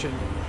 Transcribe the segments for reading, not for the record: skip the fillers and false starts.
mission.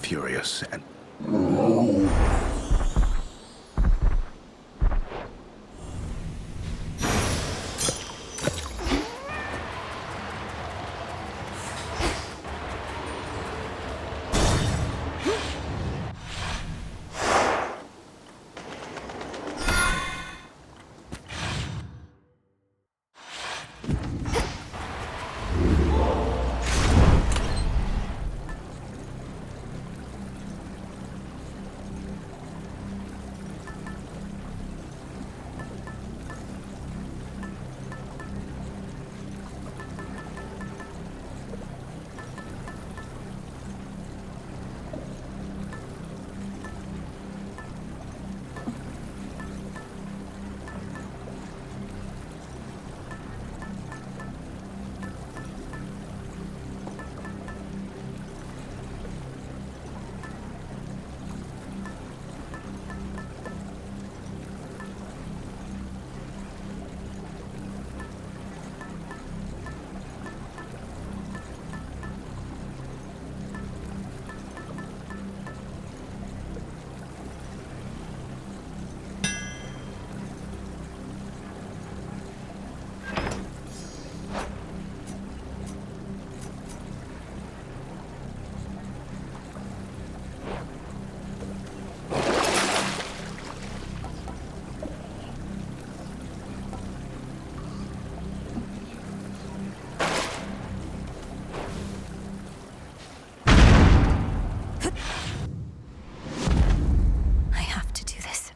Furious and...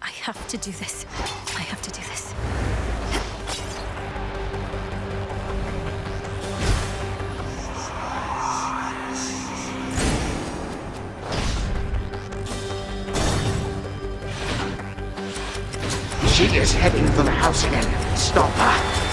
I have to do this. I have to do this. She is heading for the house again. Stop her!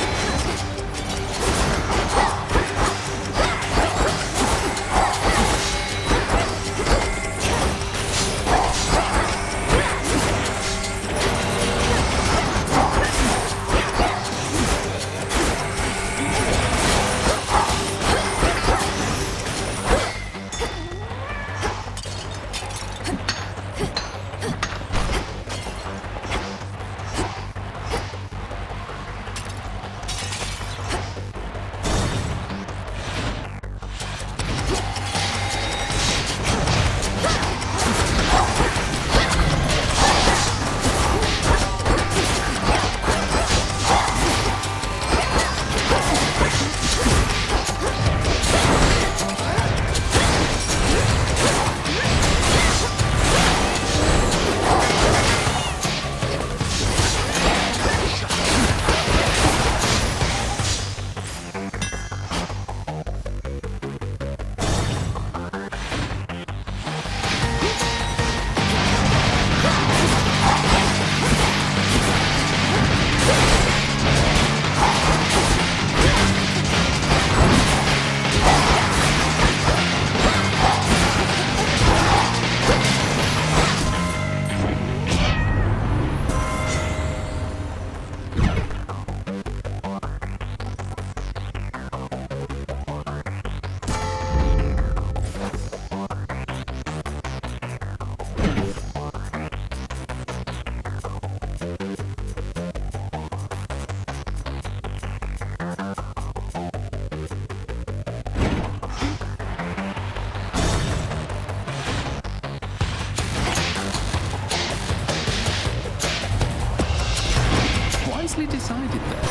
actually decided that?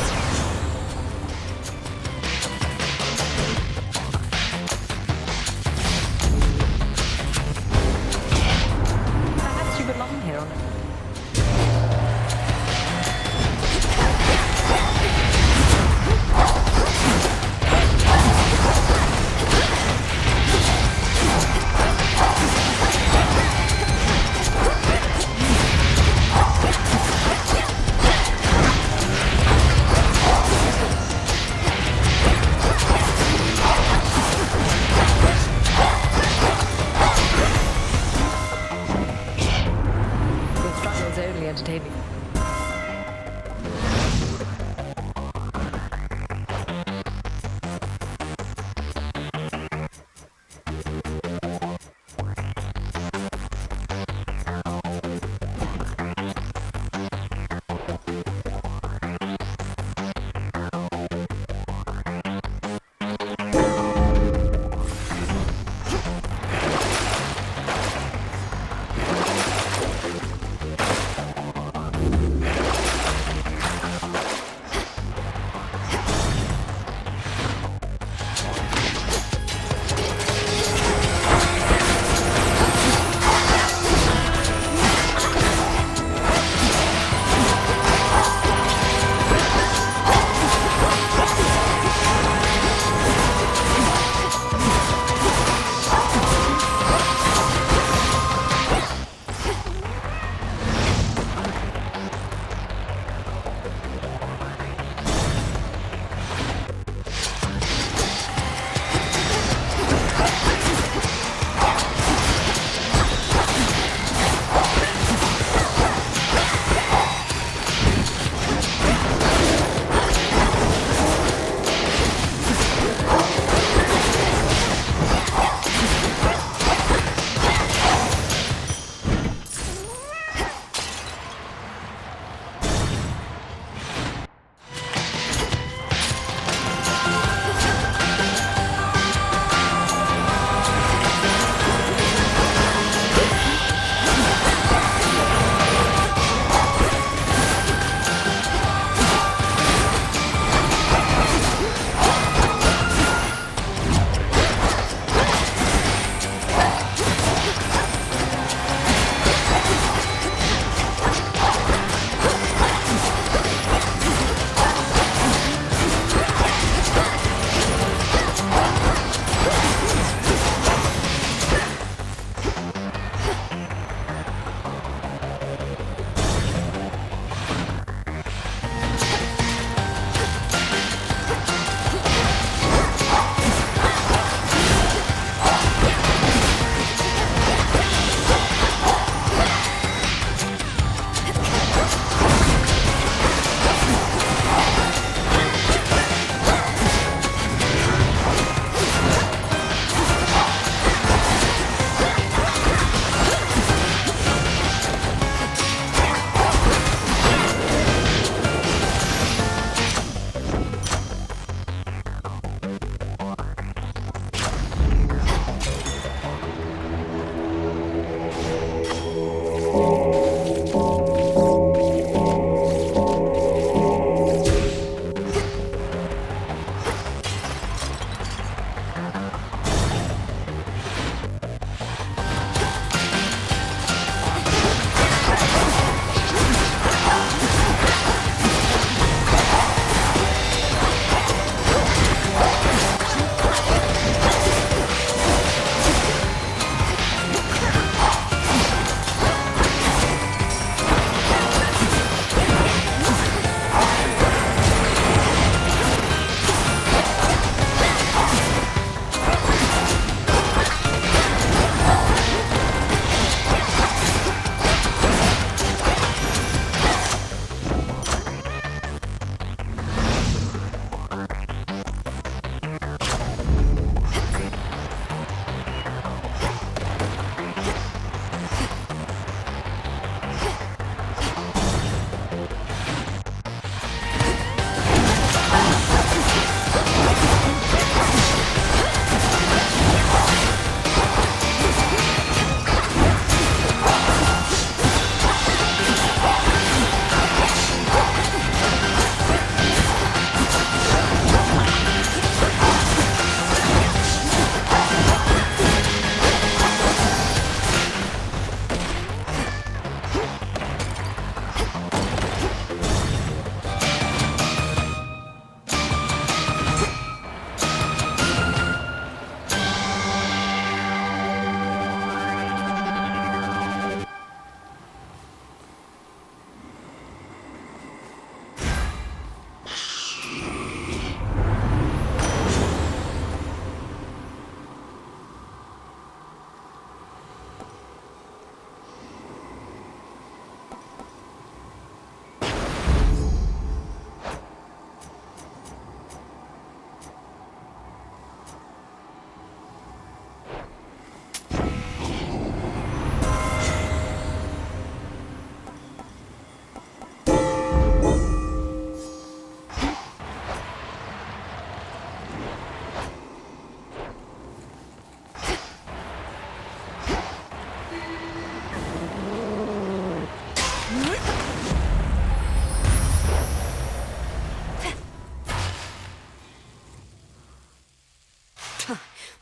Perhaps you belong here on a...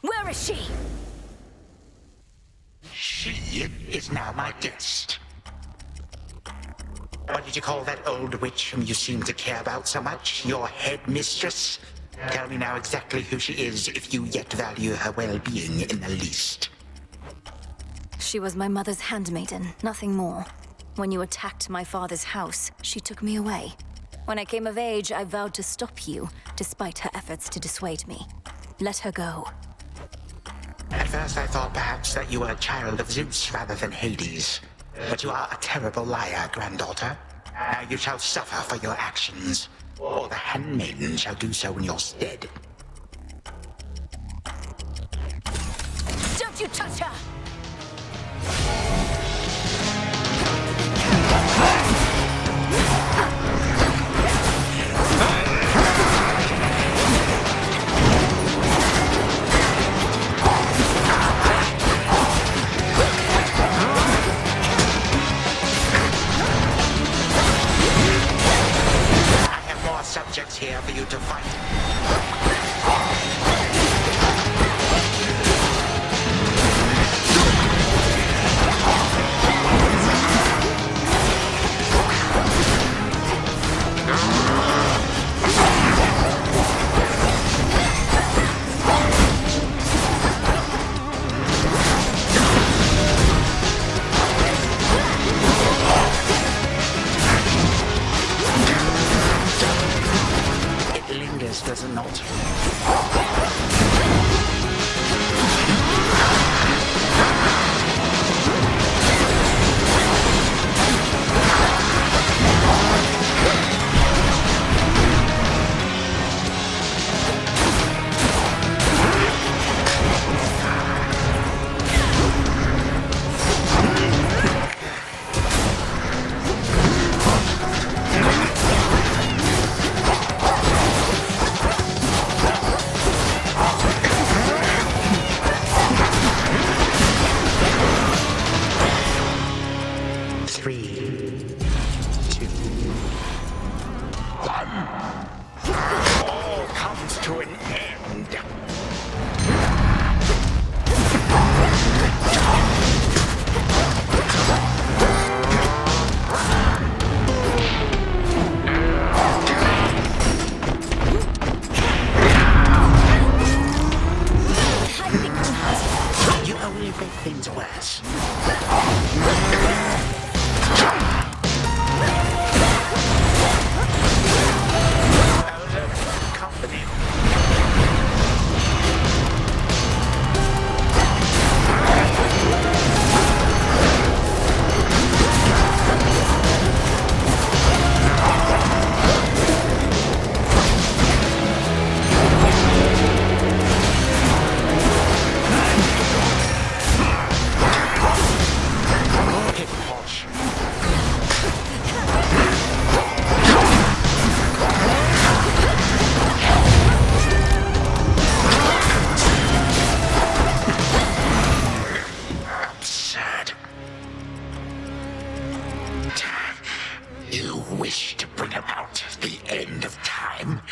Where is she? She is now my guest. What did you call that old witch whom you seem to care about so much? Your headmistress? Tell me now exactly who she is, if you yet value her well-being in the least. She was my mother's handmaiden, nothing more. When you attacked my father's house, she took me away. When I came of age, I vowed to stop you, despite her efforts to dissuade me. Let her go. At first I thought perhaps that you were a child of Zeus rather than Hades. But you are a terrible liar, granddaughter. Now you shall suffer for your actions, or the handmaiden shall do so in your stead. Don't you touch her! Subjects here for you to fight. Does it not? 3, 2, 1. All comes to an end. You only make things worse. You wish to bring about the end of time?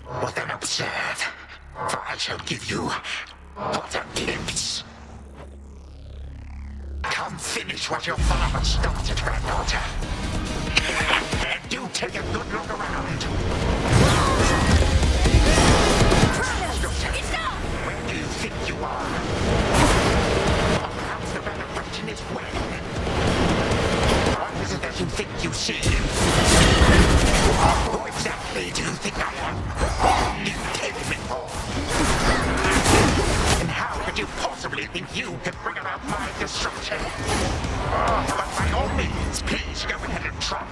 Well then observe, for I shall give you but a glimpse. Come finish what your father started, granddaughter. And do take a good look around. Where do you think you are? Or perhaps the better question is when? What is it that you think you see? Who exactly do you think I am? You take me for. And how could you possibly think you could bring about my destruction? But by all means, please go ahead and try.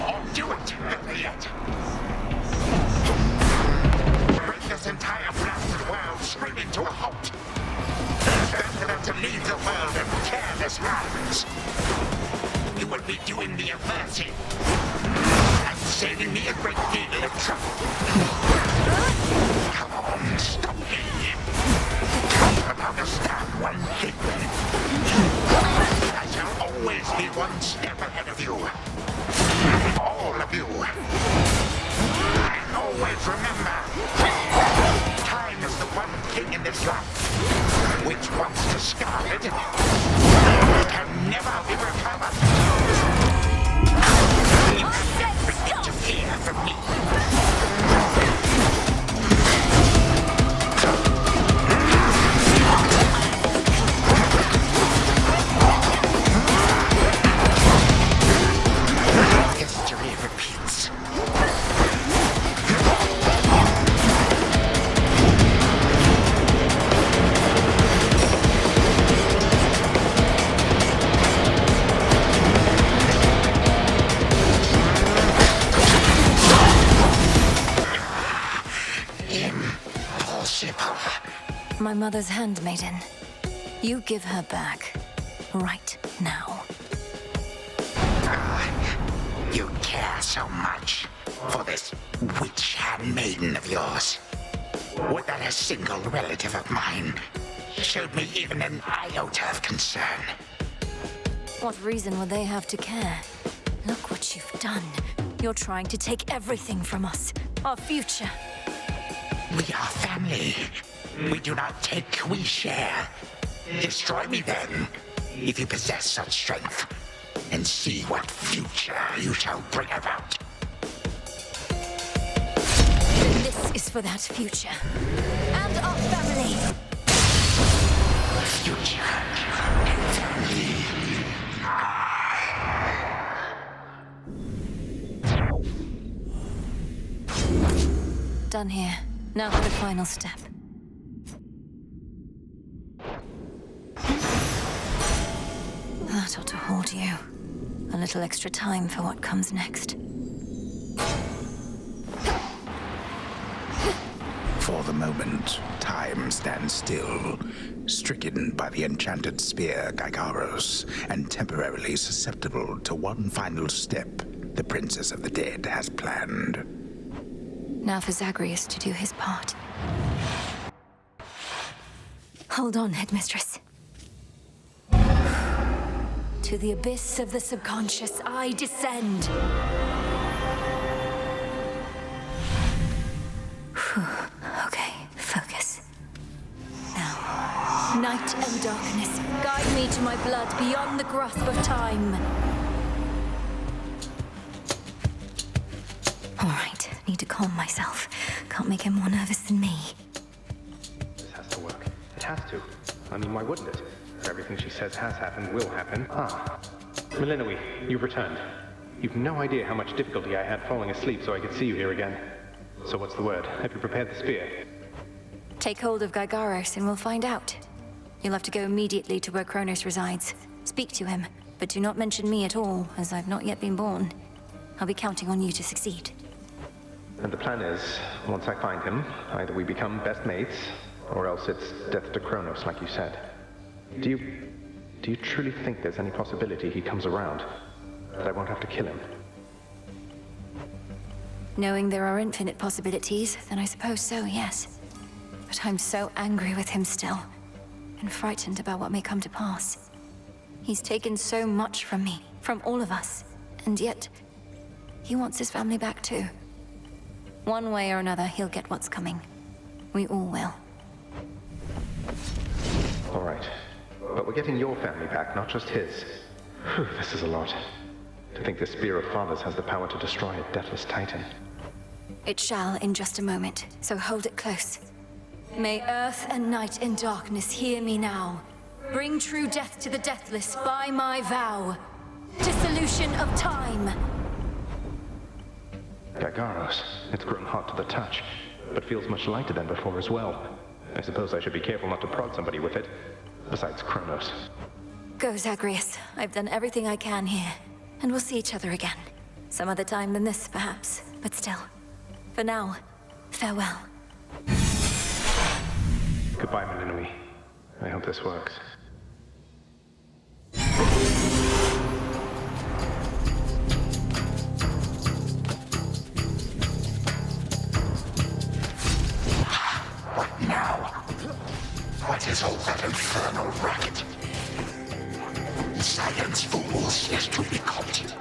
Or do it, better yet. Bring this entire blasted world screaming to a halt. Better than to leave the world in careless hands. You will be doing me a mercy and saving me a great deal of trouble. Come on, stop me. But understand one thing. I shall always be one step ahead of you. All of you. And always remember, time is the one thing in this life destroyed. It can never be recovered. You can't interfere from me. History repeats. Impossible. My mother's handmaiden. You give her back. Right now. You care so much for this witch handmaiden of yours. Would that a single relative of mine showed me even an iota of concern? What reason would they have to care? Look what you've done. You're trying to take everything from us. Our future. We are family. We do not take, we share. Destroy me then, if you possess such strength, and see what future you shall bring about. Then this is for that future. And our family. Future. Family. Done here. Now for the final step. That ought to hold you. A little extra time for what comes next. For the moment, time stands still, stricken by the enchanted spear Gygaros, and temporarily susceptible to one final step the Princess of the Dead has planned. Now for Zagreus to do his part. Hold on, Headmistress. To the abyss of the subconscious, I descend. Whew. Okay, focus. Now, night and darkness, guide me to my blood beyond the grasp of time. All right, need to calm myself. Can't make him more nervous than me. This has to work. It has to. I mean, why wouldn't it? Everything she says has happened, will happen. Melinoe, you've returned. You've no idea how much difficulty I had falling asleep so I could see you here again. So what's the word? Have you prepared the spear? Take hold of Gygaros and we'll find out. You'll have to go immediately to where Kronos resides. Speak to him, but do not mention me at all, as I've not yet been born. I'll be counting on you to succeed. And the plan is, once I find him, either we become best mates, or else it's death to Kronos, like you said. Do you truly think there's any possibility he comes around? That I won't have to kill him? Knowing there are infinite possibilities, then I suppose so, yes. But I'm so angry with him still, and frightened about what may come to pass. He's taken so much from me, from all of us, and yet, he wants his family back too. One way or another, he'll get what's coming. We all will. All right. But we're getting your family back, not just his. Whew, this is a lot. To think the Spear of Fathers has the power to destroy a deathless titan. It shall in just a moment, so hold it close. May earth and night and darkness hear me now. Bring true death to the deathless by my vow. Dissolution of time. Gygaros, it's grown hot to the touch, but feels much lighter than before as well. I suppose I should be careful not to prod somebody with it. Besides Kronos. Go, Zagreus. I've done everything I can here. And we'll see each other again. Some other time than this, perhaps. But still. For now, farewell. Goodbye, Melinoe. I hope this works. What now? What is all that infernal racket? Silence, fools, lest you be caught.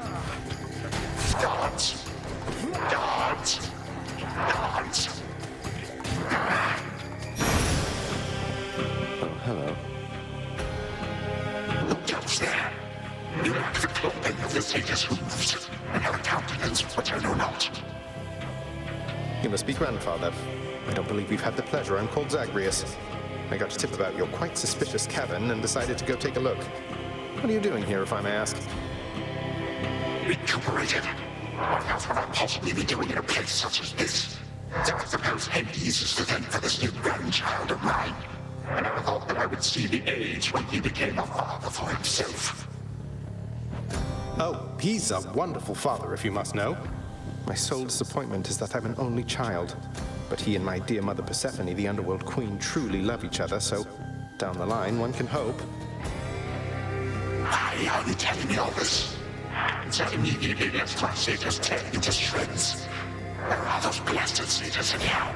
Dance. Dance. Dance. Oh, hello. of the satyrs' hooves, and have a countenance which I know not. You must be grandfather. I don't believe we've had the pleasure. I'm called Zagreus. I got a tip about your quite suspicious cavern and decided to go take a look. What are you doing here, if I may ask? Recuperated. What else would I possibly be doing in a place such as this? So I suppose Hades is to thank for this new grandchild of mine. I never thought that I would see the age when he became a father for himself. Oh, he's a wonderful father, if you must know. My sole disappointment is that I'm an only child. But he and my dear mother Persephone, the Underworld Queen, truly love each other, so down the line, one can hope. Why are you telling me all this? So immediately left my satyrs tear you to shreds. Where are those blasted satyrs anyhow?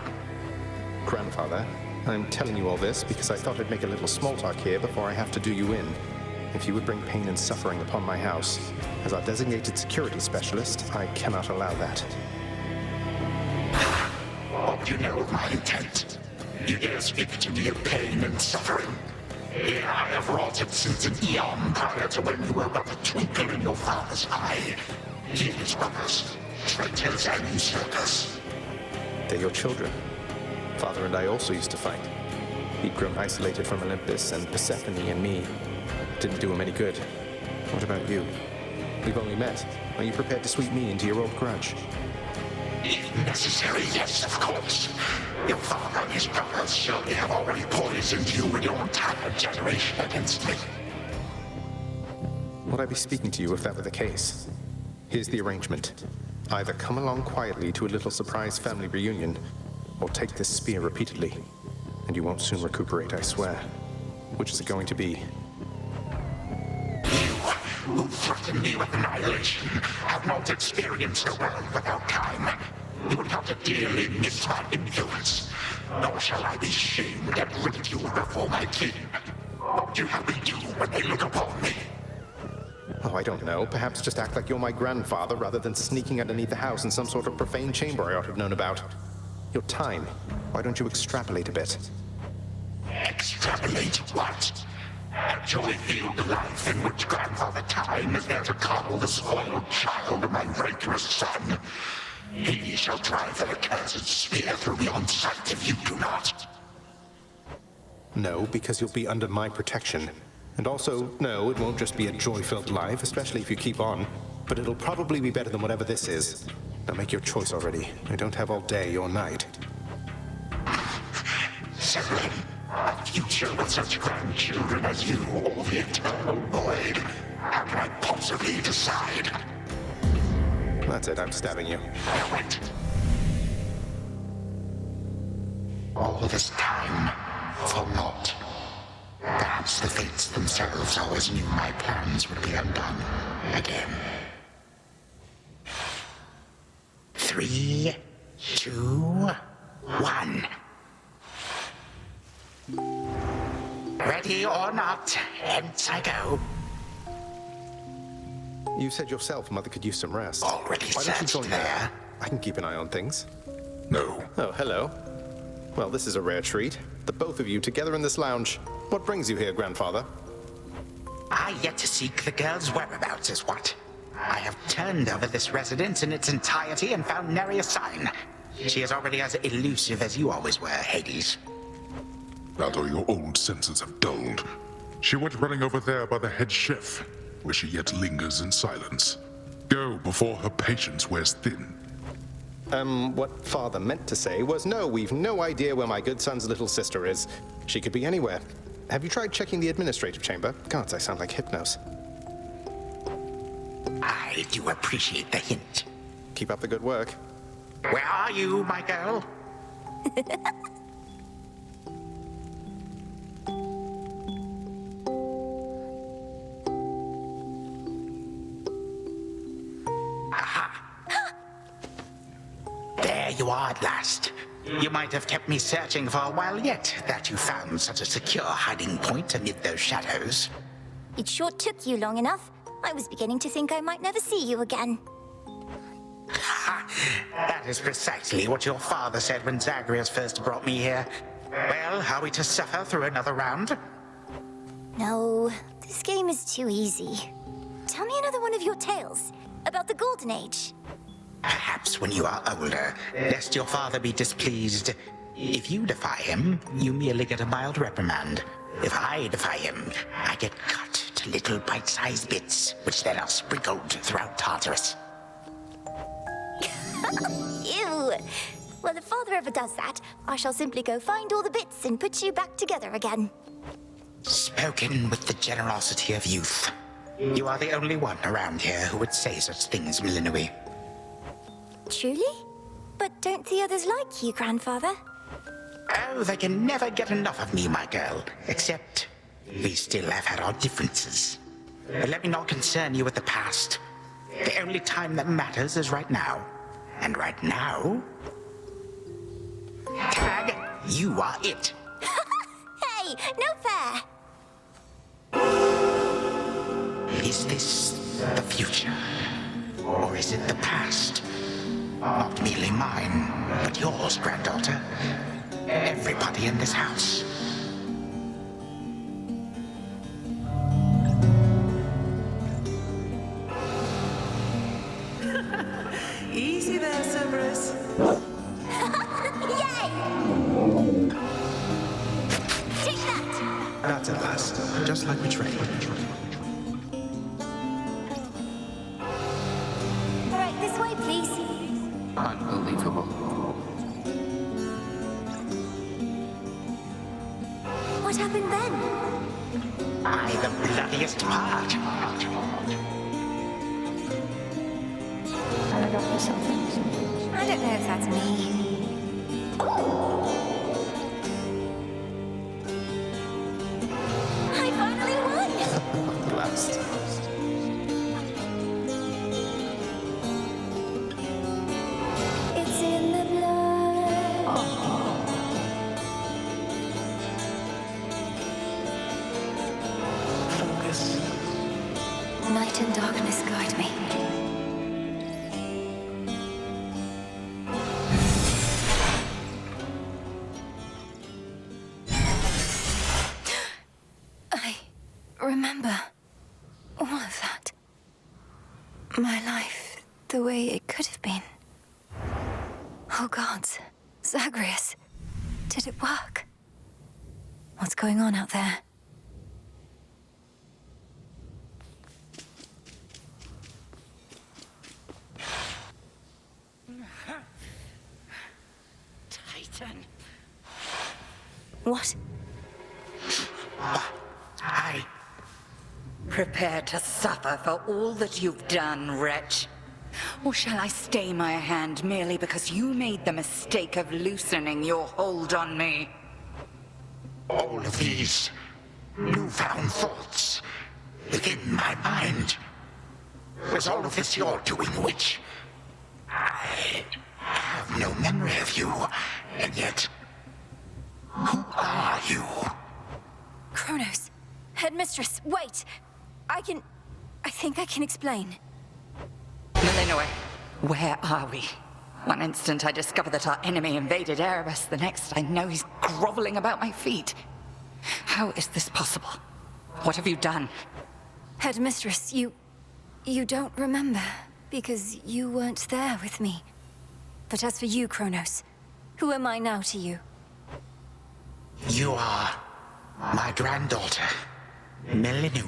Grandfather, I'm telling you all this because I thought I'd make a little small talk here before I have to do you in. If you would bring pain and suffering upon my house, as our designated security specialist, I cannot allow that. What do you know of my intent? You dare speak to me of pain and suffering? Here I have wrought it since an eon prior to when you were but a twinkle in your father's eye. He and his brothers, traitors and usurpers. They're your children. Father and I also used to fight. He'd grown isolated from Olympus, and Persephone and me didn't do him any good. What about you? We've only met. Are you prepared to sweep me into your old grudge? If necessary, yes, of course. Your father and his brothers surely have already poisoned you and your entire generation against me. Would I be speaking to you if that were the case? Here's the arrangement. Either come along quietly to a little surprise family reunion, or take this spear repeatedly, and you won't soon recuperate, I swear. Which is it going to be? You, who threaten me with annihilation, have not experienced a world without time. You would have to dearly miss my influence. Nor shall I be shamed and ridiculed before my kin. What would you have me do when they look upon me? Oh, I don't know. Perhaps just act like you're my grandfather rather than sneaking underneath the house in some sort of profane chamber I ought to have known about. Your time. Why don't you extrapolate a bit? Extrapolate what? A joy-filled life in which Grandfather Time is there to coddle the spoiled child of my rancorous son. He shall drive the accursed spear through me on sight if you do not. No, because you'll be under my protection. And also, no, it won't just be a joy-filled life, especially if you keep on. But it'll probably be better than whatever this is. Now make your choice already. I don't have all day or night. Severin, a future with such grandchildren as you, or the eternal void. How can I possibly decide? That's it, I'm stabbing you. Wait. All this time, for naught. Perhaps the fates themselves always knew my plans would be undone again. 3, 2, 1. Ready or not, hence I go. You said yourself Mother could use some rest. Already Why don't you searched join her? there. I can keep an eye on things. No. Oh, hello. Well, this is a rare treat. The both of you together in this lounge. What brings you here, Grandfather? I yet to seek the girl's whereabouts is what. I have turned over this residence in its entirety and found nary a sign. She is already as elusive as you always were, Hades. That or your old senses have dulled. She went running over there by the head chef, where she yet lingers in silence. Go before her patience wears thin. What Father meant to say was, no, we've no idea where my good son's little sister is. She could be anywhere. Have you tried checking the administrative chamber? Gods, I sound like Hypnos. I do appreciate the hint. Keep up the good work. Where are you, my girl? There you are at last. You might have kept me searching for a while yet, that you found such a secure hiding point amid those shadows. It sure took you long enough. I was beginning to think I might never see you again. Ha! That is precisely what your father said when Zagreus first brought me here. Well, are we to suffer through another round? No, this game is too easy. tell me another one of your tales about the Golden Age. Perhaps when you are older, lest your father be displeased. If you defy him, you merely get a mild reprimand. If I defy him, I get cut to little bite-sized bits, which then are sprinkled throughout Tartarus. Ew! Well, if father ever does that, I shall simply go find all the bits and put you back together again. Spoken with the generosity of youth. You are the only one around here who would say such things, Millennium. Truly? But don't the others like you, grandfather? Oh, they can never get enough of me, my girl. Except, we still have had our differences. But let me not concern you with the past. The only time that matters is right now. And right now... Tag, you are it. Hey, no fair! Is this the future? Or is it the past? Not merely mine, but yours, granddaughter. Everybody in this house. Easy there, Cerberus. Yay! Take that! That's at last, just like we trained. All right, this way, please. Unbelievable. What happened then? I, the bloodiest part. I don't know if that's me. I finally won! At last. It's in the blood. Focus. Night and darkness guide me. I remember all of that. My life, the way it could have been. Oh gods, Zagreus, did it work? What's going on out there? Titan. What? I... Prepare to suffer for all that you've done, wretch. Or shall I stay my hand merely because you made the mistake of loosening your hold on me? All of these newfound thoughts within my mind. Was all of this your doing, witch? I have no memory of you, and yet... Who are you? Kronos. Headmistress, wait! I think I can explain. Millennium, where are we? One instant I discover that our enemy invaded Erebus, the next I know he's groveling about my feet. How is this possible? What have you done? Headmistress, you don't remember, because you weren't there with me. But as for you, Kronos, who am I now to you? You are my granddaughter, Millennium,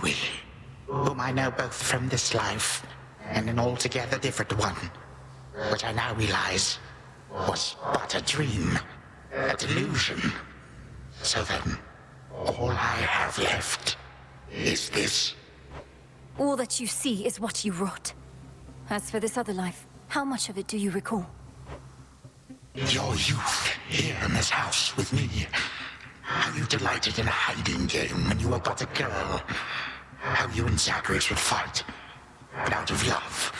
whom I know both from this life and an altogether different one, which I now realize was but a dream, a delusion. So then, all I have left is this. All that you see is what you wrought. As for this other life, how much of it do you recall? Your youth here in this house with me. How you delighted in a hiding game when you were but a girl. How you and Zagreus would fight, but out of love.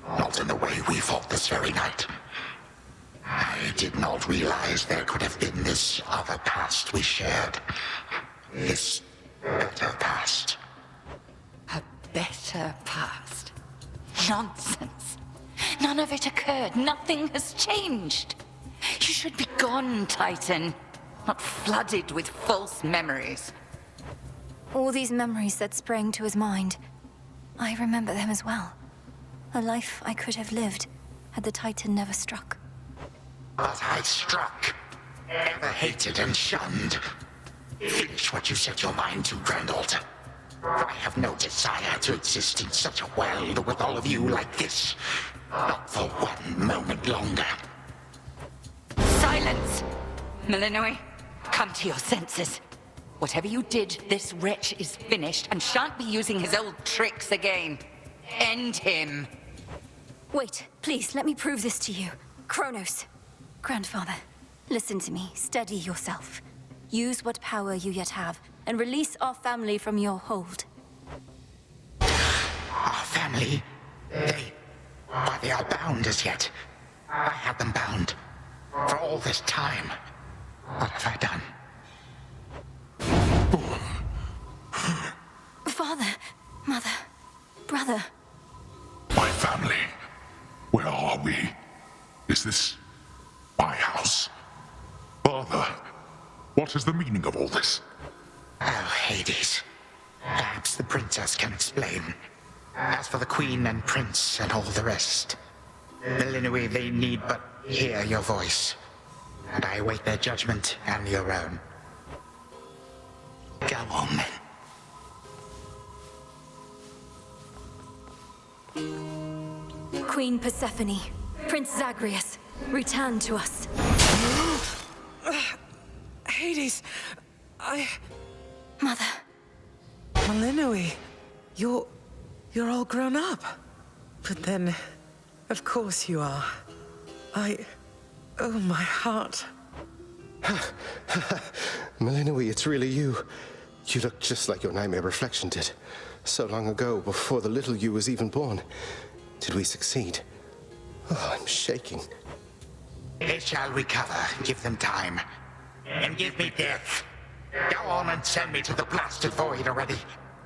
Not in the way we fought this very night. I did not realize there could have been this other past we shared. This better past. A better past? Nonsense. None of it occurred. Nothing has changed. You should be gone, Titan. Not flooded with false memories. All these memories that sprang to his mind. I remember them as well. A life I could have lived had the Titan never struck. But I struck. Ever hated and shunned. Finish what you set your mind to, Grand Altar. I have no desire to exist in such a world with all of you like this. Not for one moment longer. Silence! Malinois, come to your senses. Whatever you did, this wretch is finished and shan't be using his old tricks again. End him. Wait, please, let me prove this to you. Kronos. Grandfather, listen to me. Steady yourself. Use what power you yet have, and release our family from your hold. Our family? They are bound as yet. I had them bound. For all this time. What have I done? Father, mother, brother. My family. Where are we? Is this my house? Father, what is the meaning of all this? Oh, Hades. Perhaps the princess can explain. As for the queen and prince and all the rest, Malinois, they need but hear your voice. And I await their judgment and your own. Go on, then. Queen Persephone, Prince Zagreus, return to us. Hades, Mother. Malinois, you're all grown up. But then, of course you are. Oh, my heart. Malinois, it's really you. You look just like your nightmare reflection did. So long ago, before the little you was even born. Did we succeed? Oh, I'm shaking. They shall recover. Give them time. And give me death. Go on and send me to the blasted void already.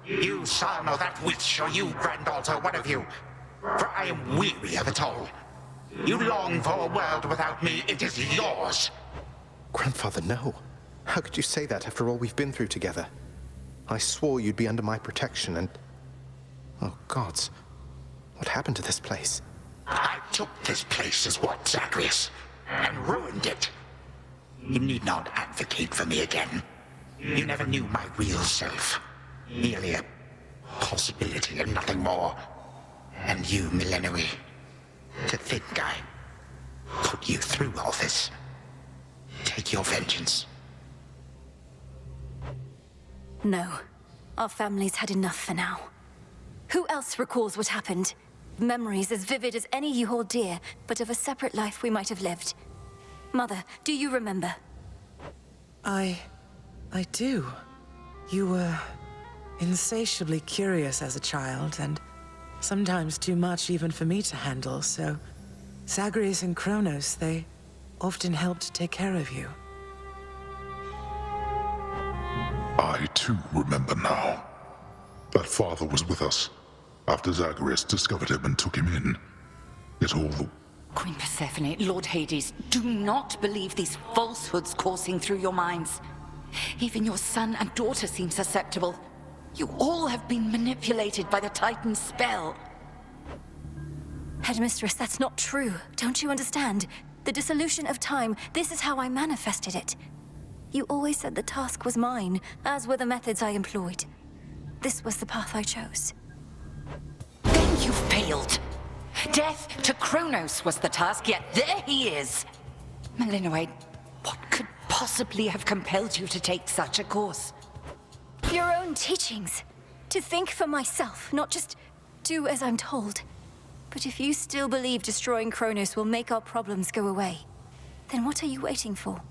You, son, or that witch, or you, Grand Altar, one of you. For I am weary of it all. You long for a world without me. It is yours. Grandfather, no. How could you say that after all we've been through together? I swore you'd be under my protection and... Oh, gods. What happened to this place? I took this place as what, Zagreus? And ruined it. You need not advocate for me again. You never knew my real self. Merely a possibility and nothing more. And you, Malinois, to think I put you through all this. Take your vengeance. No. Our family's had enough for now. Who else recalls what happened? Memories as vivid as any you hold dear, but of a separate life we might have lived. Mother, do you remember? I do. You were insatiably curious as a child, and sometimes too much even for me to handle, so Zagreus and Kronos, they often helped take care of you. I too remember now. That father was with us after Zagreus discovered him and took him in. Yet all the... Queen Persephone, Lord Hades, do not believe these falsehoods coursing through your minds. Even your son and daughter seem susceptible. You all have been manipulated by the Titan's spell. Headmistress, that's not true. Don't you understand? The dissolution of time, this is how I manifested it. You always said the task was mine, as were the methods I employed. This was the path I chose. Then you failed. Death to Kronos was the task, yet there he is. Malinois, what could possibly have compelled you to take such a course? Your own teachings. To think for myself, not just do as I'm told. But if you still believe destroying Kronos will make our problems go away, then what are you waiting for?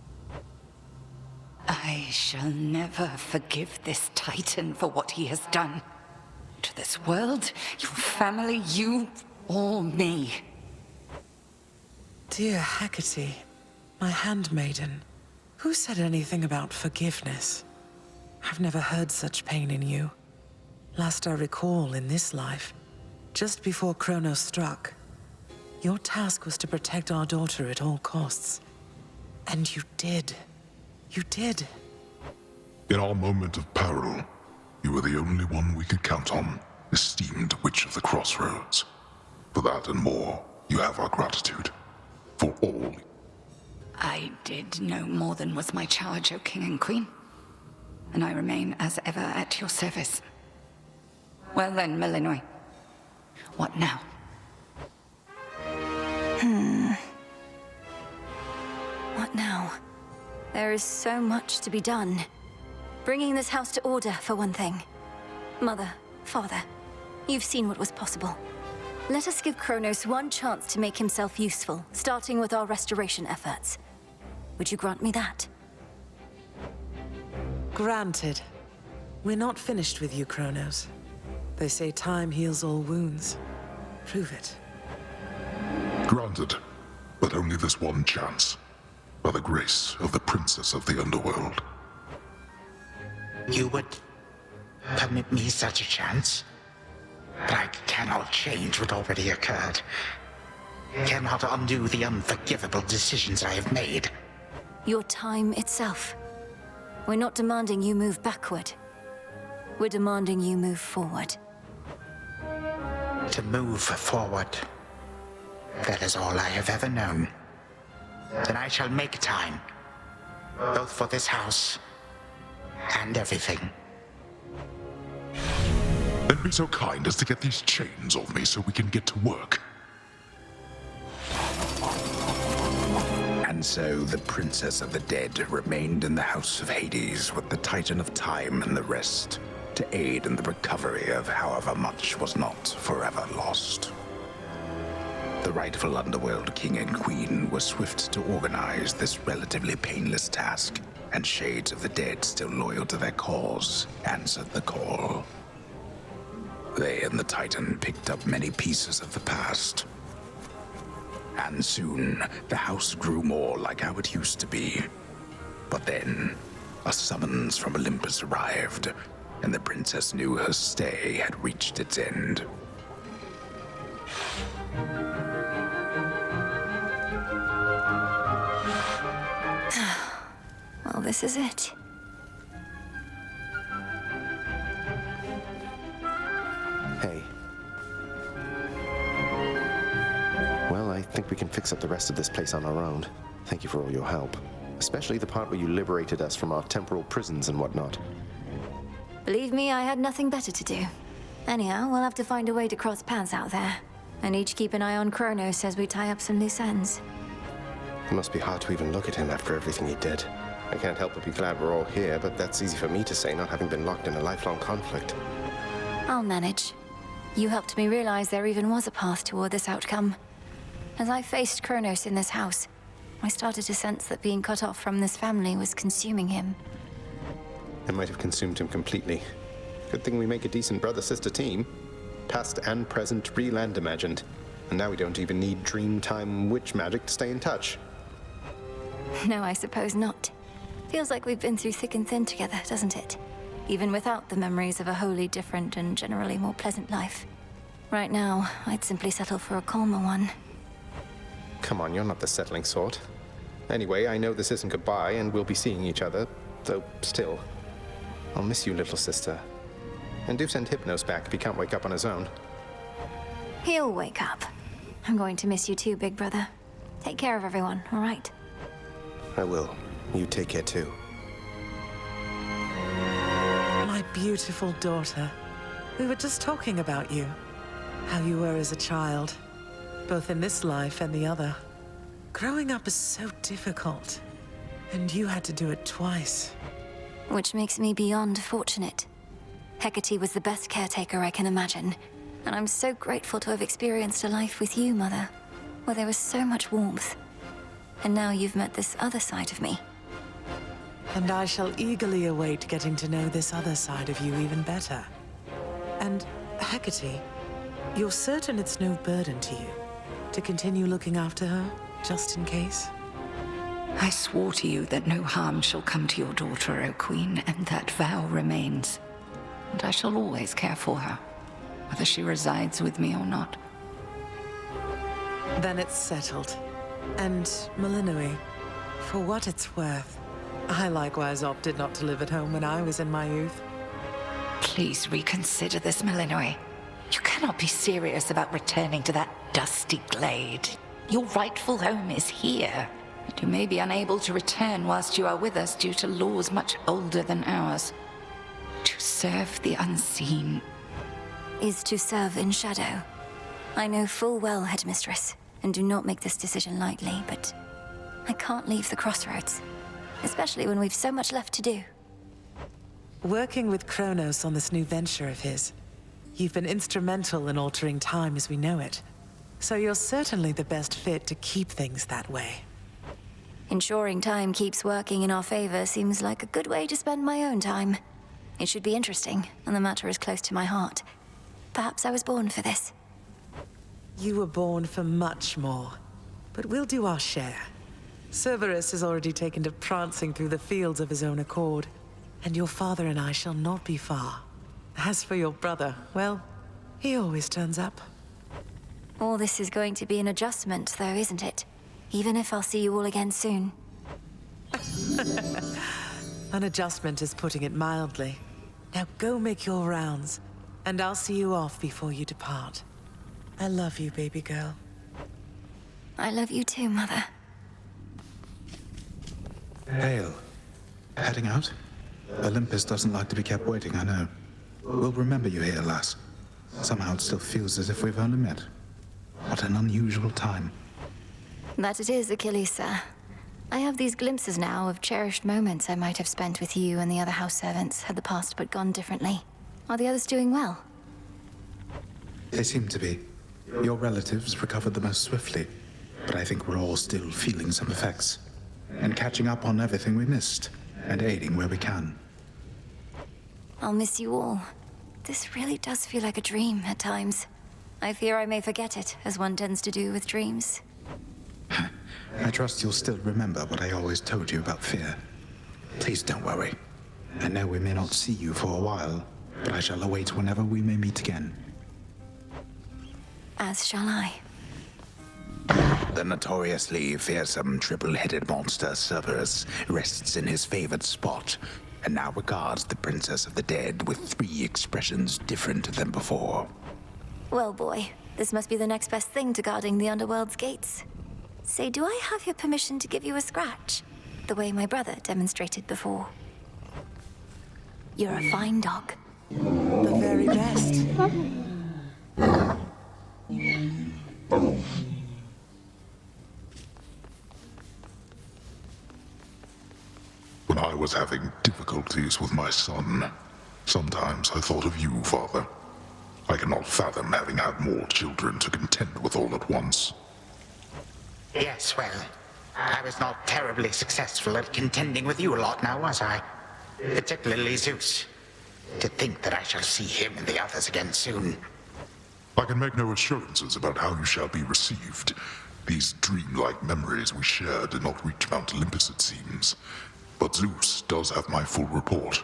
I shall never forgive this Titan for what he has done. To this world, your family, you, or me. Dear Hecate, my handmaiden, who said anything about forgiveness? I've never heard such pain in you. Last I recall in this life, just before Kronos struck, your task was to protect our daughter at all costs. And you did. You did. In our moment of peril, you were the only one we could count on. esteemed Witch of the Crossroads. For that and more, you have our gratitude. For all. I did no more than was my charge, O King and Queen. And I remain as ever at your service. Well then, Melinoe. What now? What now? There is so much to be done. Bringing this house to order, for one thing. Mother, Father, you've seen what was possible. Let us give Kronos one chance to make himself useful, starting with our restoration efforts. Would you grant me that? Granted. We're not finished with you, Kronos. They say time heals all wounds. Prove it. Granted, but only this one chance. By the grace of the Princess of the Underworld. You would permit me such a chance? But I cannot change what already occurred. Cannot undo the unforgivable decisions I have made. Your time itself. We're not demanding you move backward. We're demanding you move forward. To move forward. That is all I have ever known. Then I shall make time. Both for this house and everything. Then be so kind as to get these chains off me so we can get to work. And so the Princess of the Dead remained in the House of Hades with the Titan of Time and the rest, to aid in the recovery of however much was not forever lost. The rightful Underworld King and Queen were swift to organize this relatively painless task, and Shades of the Dead, still loyal to their cause, answered the call. They and the Titan picked up many pieces of the past. And soon, the house grew more like how it used to be. But then, a summons from Olympus arrived, and the princess knew her stay had reached its end. Well, this is it. Hey. Well, I think we can fix up the rest of this place on our own. Thank you for all your help. Especially the part where you liberated us from our temporal prisons and whatnot. Believe me, I had nothing better to do. Anyhow, we'll have to find a way to cross paths out there. And each keep an eye on Kronos as we tie up some loose ends. It must be hard to even look at him after everything he did. I can't help but be glad we're all here, but that's easy for me to say, not having been locked in a lifelong conflict. I'll manage. You helped me realize there even was a path toward this outcome. As I faced Kronos in this house, I started to sense that being cut off from this family was consuming him. It might have consumed him completely. Good thing we make a decent brother-sister team. Past and present, real and imagined. And now we don't even need Dreamtime witch magic to stay in touch. No, I suppose not. Feels like we've been through thick and thin together, doesn't it? Even without the memories of a wholly different and generally more pleasant life. Right now, I'd simply settle for a calmer one. Come on, you're not the settling sort. Anyway, I know this isn't goodbye, and we'll be seeing each other, though still. I'll miss you, little sister. And do send Hypnos back if he can't wake up on his own. He'll wake up. I'm going to miss you too, big brother. Take care of everyone, all right? I will. You take care too. My beautiful daughter. We were just talking about you. How you were as a child. Both in this life and the other. Growing up is so difficult. And you had to do it twice. Which makes me beyond fortunate. Hecate was the best caretaker I can imagine. And I'm so grateful to have experienced a life with you, Mother. Where there was so much warmth. And now you've met this other side of me. And I shall eagerly await getting to know this other side of you even better. And, Hecate, you're certain it's no burden to you to continue looking after her, just in case? I swore to you that no harm shall come to your daughter, O Queen, and that vow remains. And I shall always care for her, whether she resides with me or not. Then it's settled. And, Melinoe, for what it's worth, I likewise opted not to live at home when I was in my youth. Please reconsider this, Melinoe. You cannot be serious about returning to that dusty glade. Your rightful home is here. And you may be unable to return whilst you are with us due to laws much older than ours. To serve the unseen is to serve in shadow. I know full well, Headmistress, and do not make this decision lightly, but I can't leave the crossroads, especially when we've so much left to do. Working with Kronos on this new venture of his, you've been instrumental in altering time as we know it. So you're certainly the best fit to keep things that way. Ensuring time keeps working in our favor seems like a good way to spend my own time. It should be interesting, and the matter is close to my heart. Perhaps I was born for this. You were born for much more, but we'll do our share. Cerberus has already taken to prancing through the fields of his own accord, and your father and I shall not be far. As for your brother, well, he always turns up. All this is going to be an adjustment, though, isn't it? Even if I'll see you all again soon. An adjustment is putting it mildly. Now go make your rounds, and I'll see you off before you depart. I love you, baby girl. I love you too, Mother. Hail. Heading out? Olympus doesn't like to be kept waiting, I know. We'll remember you here, lass. Somehow it still feels as if we've only met. What an unusual time. That it is, Achilles, sir. I have these glimpses now of cherished moments I might have spent with you and the other house servants had the past but gone differently. Are the others doing well? They seem to be. Your relatives recovered the most swiftly, but I think we're all still feeling some effects. And catching up on everything we missed, and aiding where we can. I'll miss you all. This really does feel like a dream at times. I fear I may forget it, as one tends to do with dreams. I trust you'll still remember what I always told you about fear. Please don't worry. I know we may not see you for a while, but I shall await whenever we may meet again. As shall I. The notoriously fearsome triple-headed monster Cerberus rests in his favored spot, and now regards the Princess of the Dead with 3 expressions different than before. Well, boy, this must be the next best thing to guarding the Underworld's gates. Say, do I have your permission to give you a scratch? The way my brother demonstrated before. You're a fine dog. The very best. When I was having difficulties with my son, sometimes I thought of you, Father. I cannot fathom having had more children to contend with all at once. Yes, well, I was not terribly successful at contending with you a lot now, was I? Particularly Zeus. To think that I shall see him and the others again soon. I can make no assurances about how you shall be received. These dreamlike memories we share did not reach Mount Olympus, it seems. But Zeus does have my full report.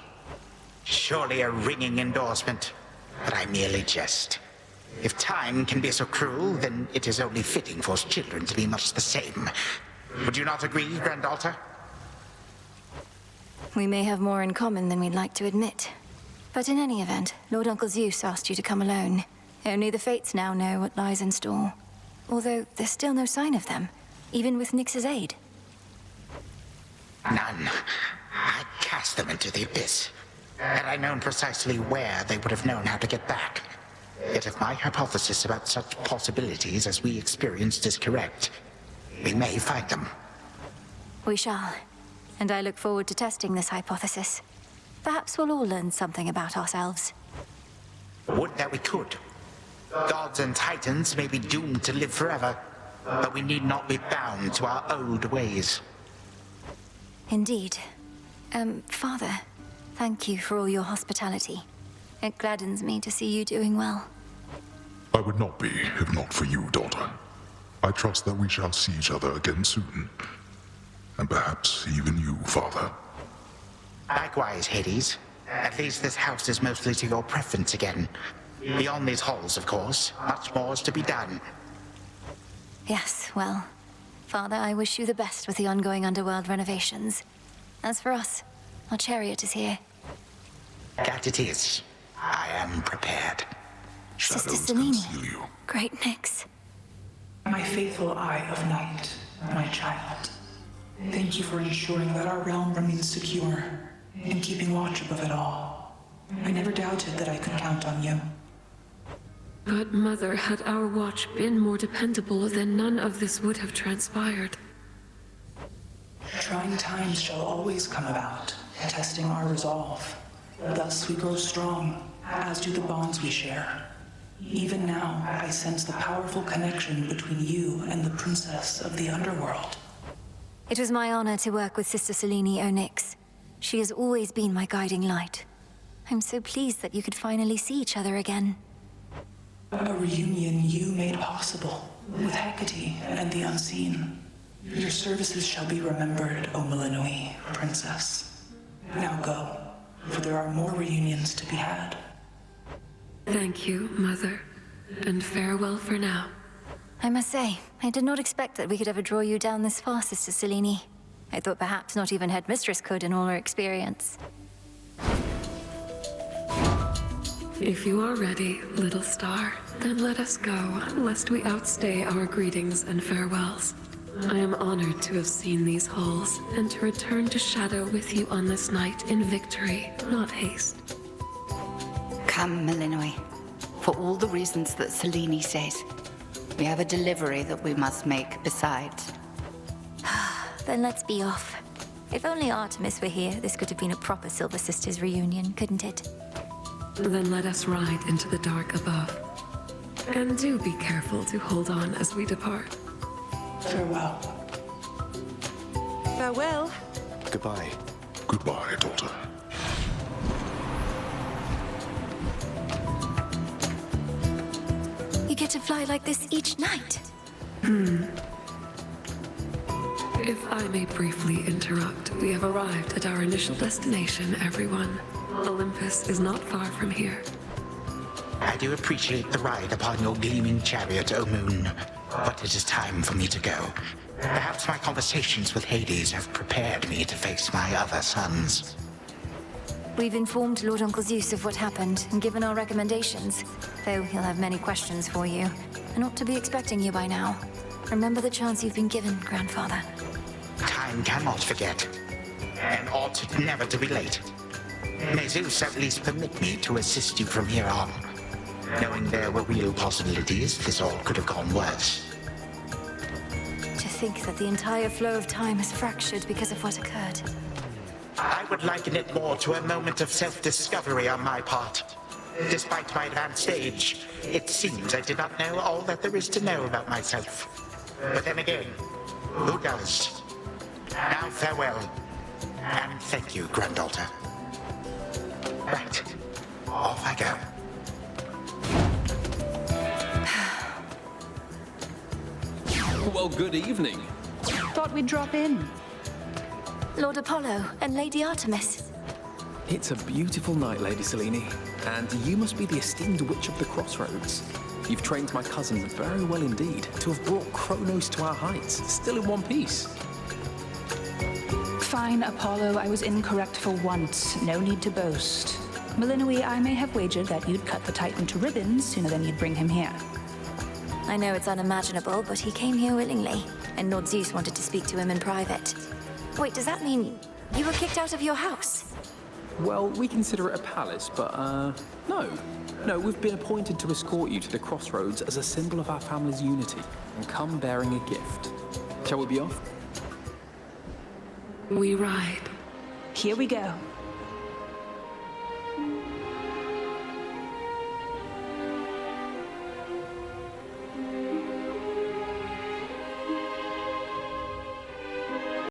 Surely a ringing endorsement, but I merely jest. If time can be so cruel, then it is only fitting for children to be much the same. Would you not agree, Granddaughter? We may have more in common than we'd like to admit. But in any event, Lord Uncle Zeus asked you to come alone. Only the Fates now know what lies in store. Although there's still no sign of them, even with Nyx's aid. None. I cast them into the abyss. Had I known precisely where, they would have known how to get back. Yet if my hypothesis about such possibilities as we experienced is correct, we may find them. We shall. And I look forward to testing this hypothesis. Perhaps we'll all learn something about ourselves. Would that we could. Gods and titans may be doomed to live forever, but we need not be bound to our old ways. Indeed. Father, thank you for all your hospitality. It gladdens me to see you doing well. I would not be, if not for you, daughter. I trust that we shall see each other again soon. And perhaps even you, Father. Likewise, Hades. At least this house is mostly to your preference again. Beyond these halls, of course, much more is to be done. Yes, well, Father, I wish you the best with the ongoing Underworld renovations. As for us, our chariot is here. That it is. I am prepared. Sister Shadows Selene. conceal you. Great Nyx. My faithful Eye of Night, my child. Thank you for ensuring that our realm remains secure and keeping watch above it all. I never doubted that I could count on you. But, Mother, had our watch been more dependable, then none of this would have transpired. Trying times shall always come about, testing our resolve. Thus we grow strong, as do the bonds we share. Even now, I sense the powerful connection between you and the princess of the underworld. It was my honor to work with Sister Selene Onyx. She has always been my guiding light. I'm so pleased that you could finally see each other again. A reunion you made possible, with Hecate and the Unseen. Your services shall be remembered, O Millenoi, Princess. Now go, for there are more reunions to be had. Thank you, Mother, and farewell for now. I must say, I did not expect that we could ever draw you down this far, Sister Selene. I thought perhaps not even Headmistress could in all her experience. If you are ready, little star, then let us go, lest we outstay our greetings and farewells. I am honored to have seen these halls, and to return to Shadow with you on this night in victory, not haste. Come, Millenoi. For all the reasons that Selene says. We have a delivery that we must make besides. Then let's be off. If only Artemis were here, this could have been a proper Silver Sisters reunion, couldn't it? Then let us ride into the dark above. And do be careful to hold on as we depart. Farewell. Farewell. Goodbye. Goodbye, daughter. You get to fly like this each night. If I may briefly interrupt, we have arrived at our initial destination, everyone. Olympus is not far from here. I do appreciate the ride upon your gleaming chariot, O Moon. But it is time for me to go. Perhaps my conversations with Hades have prepared me to face my other sons. We've informed Lord Uncle Zeus of what happened and given our recommendations, though he'll have many questions for you, and ought to be expecting you by now. Remember the chance you've been given, Grandfather. Time cannot forget, and ought never to be late. May Zeus at least permit me to assist you from here on. Knowing there were real possibilities, this all could have gone worse. To think that the entire flow of time is fractured because of what occurred. I would liken it more to a moment of self-discovery on my part. Despite my advanced age, it seems I did not know all that there is to know about myself. But then again, who does? Now farewell, and thank you, granddaughter. Right, off I go. Well, good evening. Thought we'd drop in. Lord Apollo and Lady Artemis. It's a beautiful night, Lady Selene, and you must be the esteemed Witch of the Crossroads. You've trained my cousins very well indeed to have brought Kronos to our heights, still in one piece. Fine, Apollo, I was incorrect for once. No need to boast. Millenoi, I may have wagered that you'd cut the Titan to ribbons sooner than you'd bring him here. I know it's unimaginable, but he came here willingly, and Lord Zeus wanted to speak to him in private. Wait, does that mean you were kicked out of your house? Well, we consider it a palace, but, no. No, we've been appointed to escort you to the Crossroads as a symbol of our family's unity, and come bearing a gift. Shall we be off? We ride. Here we go.